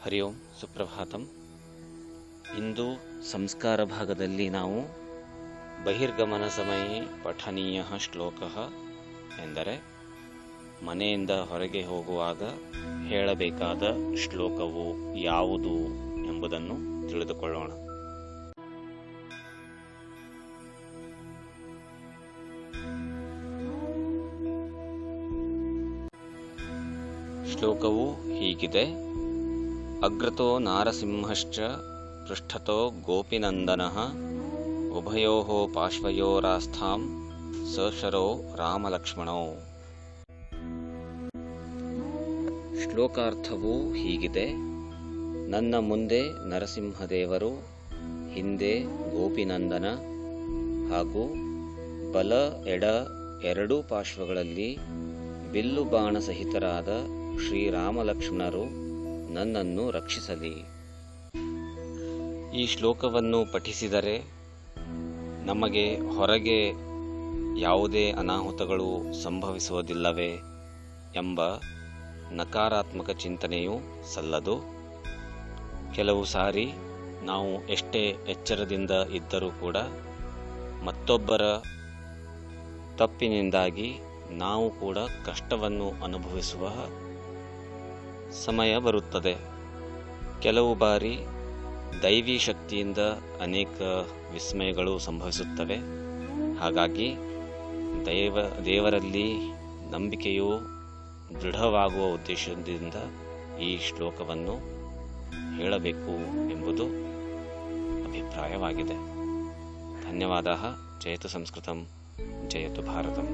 ಹರಿ ಓಂ ಸುಪ್ರಭಾತಂ. ಇಂದು ಸಂಸ್ಕಾರ ಭಾಗದಲ್ಲಿ ನಾವು ಬಹಿರ್ಗಮನ ಸಮಯೇ ಪಠನೀಯ ಶ್ಲೋಕ ಎಂದರೆ ಮನೆಯಿಂದ ಹೊರಗೆ ಹೋಗುವಾಗ ಹೇಳಬೇಕಾದ ಶ್ಲೋಕವು ಯಾವುದು ಎಂಬುದನ್ನು ತಿಳಿದುಕೊಳ್ಳೋಣ. ಶ್ಲೋಕವು ಹೀಗಿದೆ: ಅಗ್ರತೋ ನಾರಸಿಂಹಶ್ಚ ಪೃಷ್ಠತೋ ಗೋಪಿನಂದನಃ ಉಭಯೋಃ ಪಾರ್ಶ್ವಯೋರಾಸ್ಥಾಂ ಸಶರೋ ರಾಮಲಕ್ಷ್ಮಣೋ. ಶ್ಲೋಕಾರ್ಥವು ಹೀಗಿದೆ: ನನ್ನ ಮುಂದೆ ನರಸಿಂಹದೇವರು, ಹಿಂದೆ ಗೋಪಿನಂದನ ಹಾಗೂ ಬಲ ಎಡ ಎರಡೂ ಪಾರ್ಶ್ವಗಳಲ್ಲಿ ಬಿಲ್ಲು ಬಾಣ ಸಹಿತರಾದ ಶ್ರೀರಾಮಲಕ್ಷ್ಮಣರು ನನ್ನನ್ನು ರಕ್ಷಿಸಲಿ. ಈ ಶ್ಲೋಕವನ್ನು ಪಠಿಸಿದರೆ ನಮಗೆ ಹೊರಗೆ ಯಾವುದೇ ಅನಾಹುತಗಳು ಸಂಭವಿಸುವುದಿಲ್ಲವೇ ಎಂಬ ನಕಾರಾತ್ಮಕ ಚಿಂತನೆಯು ಸಲ್ಲದು. ಕೆಲವು ಸಾರಿ ನಾವು ಎಷ್ಟೇ ಎಚ್ಚರದಿಂದ ಇದ್ದರೂ ಕೂಡ ಮತ್ತೊಬ್ಬರ ತಪ್ಪಿನಿಂದಾಗಿ ನಾವು ಕೂಡ ಕಷ್ಟವನ್ನು ಅನುಭವಿಸುವ ಸಮಯ ಬರುತ್ತದೆ. ಕೆಲವು ಬಾರಿ ದೈವಿ ಶಕ್ತಿಯಿಂದ ಅನೇಕ ವಿಸ್ಮಯಗಳು ಸಂಭವಿಸುತ್ತವೆ. ಹಾಗಾಗಿ ದೇವರಲ್ಲಿ ನಂಬಿಕೆಯು ದೃಢವಾಗುವ ಉದ್ದೇಶದಿಂದ ಈ ಶ್ಲೋಕವನ್ನು ಹೇಳಬೇಕು ಎಂಬುದು ಅಭಿಪ್ರಾಯವಾಗಿದೆ. ಧನ್ಯವಾದ. ಜಯತು ಸಂಸ್ಕೃತಂ, ಜಯತು ಭಾರತಂ.